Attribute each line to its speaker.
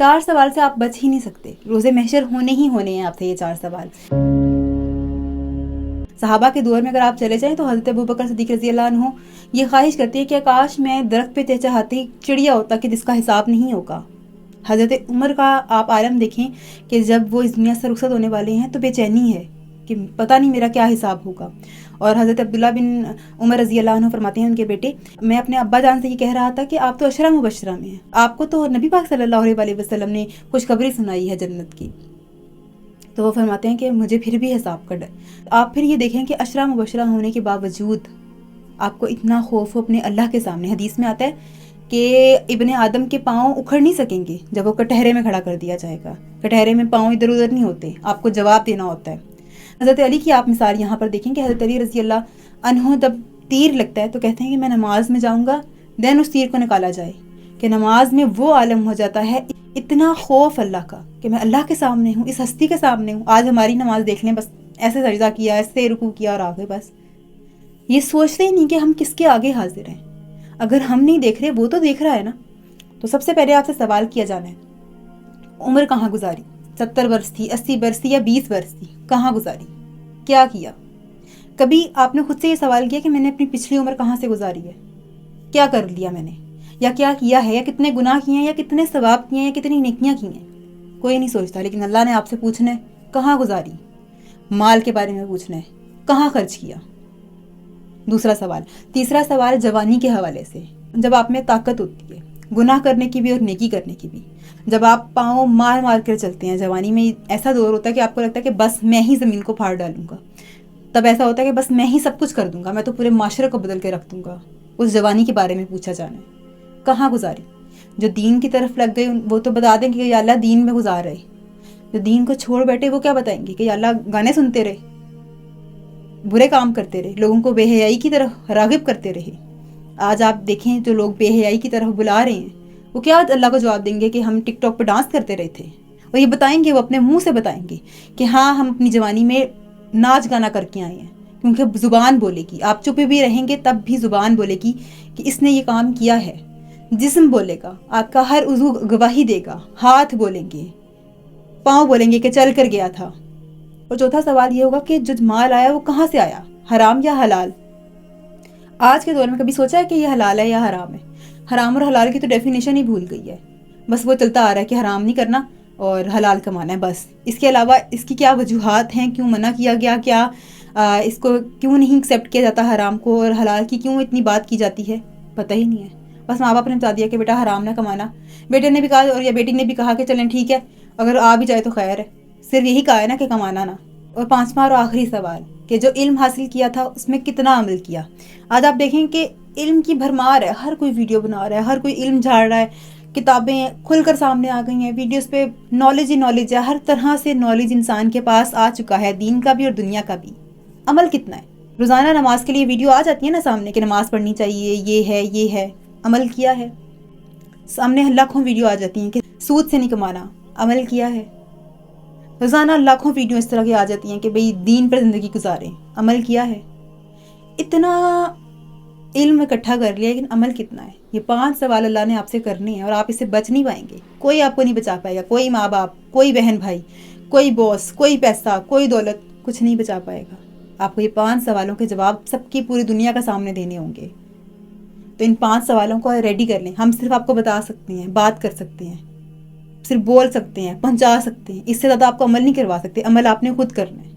Speaker 1: 4 سوال سے آپ بچ ہی نہیں سکتے. روزے محشر ہونے ہی ہونے ہیں آپ سے یہ 4 سوال. صحابہ کے دور میں اگر آپ چلے جائیں تو حضرت ابوبکر صدیق رضی اللہ عنہ یہ خواہش کرتے ہیں کہ کاش میں درخت پہ چہچہاتی چڑیا ہوتا کہ جس کا حساب نہیں ہوگا. حضرت عمر کا آپ عالم دیکھیں کہ جب وہ اس دنیا سے رخصت ہونے والے ہیں تو بے چینی ہے کہ پتہ نہیں میرا کیا حساب ہوگا. اور حضرت عبداللہ بن عمر رضی اللہ عنہ فرماتے ہیں ان کے بیٹے، میں اپنے ابا جان سے یہ کہہ رہا تھا کہ آپ تو عشرہ مبشرہ میں ہیں، آپ کو تو نبی پاک صلی اللہ علیہ وسلم نے خوشخبری سنائی ہے جنت کی. تو وہ فرماتے ہیں کہ مجھے پھر بھی حساب کا ڈر. آپ پھر یہ دیکھیں کہ عشرہ مبشرہ ہونے کے باوجود آپ کو اتنا خوف ہو اپنے اللہ کے سامنے. حدیث میں آتا ہے کہ ابن آدم کے پاؤں اکھڑ نہیں سکیں گے جب وہ کٹہرے میں کھڑا کر دیا جائے گا. کٹہرے میں پاؤں ادھر ادھر نہیں ہوتے، آپ کو جواب دینا ہوتا ہے. حضرت علی کی آپ مثال یہاں پر دیکھیں کہ حضرت علی رضی اللہ عنہ جب تیر لگتا ہے تو کہتے ہیں کہ میں نماز میں جاؤں گا دین اس تیر کو نکالا جائے، کہ نماز میں وہ عالم ہو جاتا ہے اتنا خوف اللہ کا کہ میں اللہ کے سامنے ہوں، اس ہستی کے سامنے ہوں. آج ہماری نماز دیکھ لیں، بس ایسے سجدہ کیا، ایسے رکوع کیا اور آگے، بس یہ سوچتے ہی نہیں کہ ہم کس کے آگے حاضر ہیں. اگر ہم نہیں دیکھ رہے وہ تو دیکھ رہا ہے نا. تو سب سے پہلے آپ سے سوال کیا جانا ہے عمر کہاں گزاری؟ 70 برس تھی، 80 برس تھی یا 20 برس تھی؟ کہاں گزاری؟ کیا کیا؟ کبھی آپ نے خود سے یہ سوال کیا کہ میں نے اپنی پچھلی عمر کہاں سے گزاری ہے؟ کیا کر لیا میں نے، یا کیا کیا ہے، یا کتنے گناہ کیے ہیں، یا کتنے ثواب کیے ہیں، یا کتنی نیکیاں کی ہیں؟ کوئی نہیں سوچتا. لیکن اللہ نے آپ سے پوچھنا ہے کہاں گزاری. مال کے بارے میں پوچھنا ہے کہاں خرچ کیا. دوسرا سوال. تیسرا سوال جوانی کے حوالے سے، جب آپ میں طاقت ہوتی ہے گناہ کرنے کی بھی اور نیکی کرنے کی بھی، جب آپ پاؤں مار مار کر چلتے ہیں. جوانی میں ایسا دور ہوتا ہے کہ آپ کو لگتا ہے کہ بس میں ہی زمین کو پھاڑ ڈالوں گا. تب ایسا ہوتا ہے کہ بس میں ہی سب کچھ کر دوں گا، میں تو پورے معاشرے کو بدل کے رکھ دوں گا. اس جوانی کے بارے میں پوچھا جانا ہے کہاں گزاری. جو دین کی طرف لگ گئے وہ تو بتا دیں کہ یا اللہ دین میں گزار رہے. جو دین کو چھوڑ بیٹھے وہ کیا بتائیں گے کہ یا اللہ گانے سنتے رہے، برے کام کرتے رہے، لوگوں کو بے حیائی کی طرف راغب کرتے رہے. آج آپ دیکھیں جو لوگ بے حیائی کی طرف بلا رہے ہیں وہ کیا اللہ کو جواب دیں گے کہ ہم ٹک ٹاک پہ ڈانس کرتے رہے تھے. اور یہ بتائیں گے، وہ اپنے منہ سے بتائیں گے کہ ہاں ہم اپنی جوانی میں ناچ گانا کر کے آئے ہیں. کیونکہ زبان بولے گی، آپ چپے بھی رہیں گے تب بھی زبان بولے گی کہ اس نے یہ کام کیا ہے. جسم بولے گا، آپ کا ہر عضو گواہی دے گا. ہاتھ بولیں گے، پاؤں بولیں گے کہ چل کر گیا تھا. اور چوتھا سوال یہ ہوگا کہ جو مال آیا وہ کہاں سے آیا، حرام یا حلال. آج کے دور میں کبھی سوچا ہے کہ یہ حلال ہے یا حرام ہے؟ حرام اور حلال کی تو ڈیفینیشن ہی بھول گئی ہے. بس وہ چلتا آ رہا ہے کہ حرام نہیں کرنا اور حلال کمانا ہے بس. اس کے علاوہ اس کی کیا وجوہات ہیں، کیوں منع کیا گیا، کیا اس کو کیوں نہیں ایکسیپٹ کیا جاتا حرام کو، اور حلال کی کیوں اتنی بات کی جاتی ہے، پتہ ہی نہیں ہے. بس ماں باپ نے بتا دیا کہ بیٹا حرام نہ کمانا. بیٹے نے بھی کہا اور یا بیٹی نے بھی کہا کہ چلیں ٹھیک ہے اگر آ بھی جائے تو خیر ہے. صرف یہی کہا ہے نا کہ کمانا نہ. اور پانچواں اور آخری سوال کہ جو علم حاصل کیا تھا اس میں کتنا عمل کیا. آج آپ دیکھیں کہ علم کی بھرمار ہے، ہر کوئی ویڈیو بنا رہا ہے، ہر کوئی علم جھاڑ رہا ہے. کتابیں کھل کر سامنے آ گئی ہیں، ویڈیوز پہ نالج ہی نالج ہے. ہر طرح سے نالج انسان کے پاس آ چکا ہے، دین کا بھی اور دنیا کا بھی. عمل کتنا ہے؟ روزانہ نماز کے لیے ویڈیو آ جاتی ہے نا سامنے کہ نماز پڑھنی چاہیے، یہ ہے. عمل کیا ہے؟ سامنے لاکھوں ویڈیو آ جاتی ہیں کہ سود سے نہیں کمانا. عمل کیا ہے؟ روزانہ لاکھوں ویڈیو اس طرح کی آ جاتی ہیں کہ بھئی دین پر زندگی گزاریں. عمل کیا ہے؟ اتنا علم اکٹھا کر لیا لیکن عمل کتنا ہے؟ یہ 5 سوال اللہ نے آپ سے کرنے ہیں اور آپ اس سے بچ نہیں پائیں گے. کوئی آپ کو نہیں بچا پائے گا، کوئی ماں باپ، کوئی بہن بھائی، کوئی باس، کوئی پیسہ، کوئی دولت کچھ نہیں بچا پائے گا. آپ کو یہ 5 سوالوں کے جواب سب کی پوری دنیا کا سامنے دینے ہوں گے. تو ان 5 سوالوں کو ریڈی کر لیں. ہم صرف آپ کو بتا سکتے ہیں، بات کر سکتے ہیں، صرف بول سکتے ہیں، پہنچا سکتے ہیں. اس سے زیادہ آپ کو عمل نہیں کروا سکتے. عمل آپ نے خود کرنا ہے.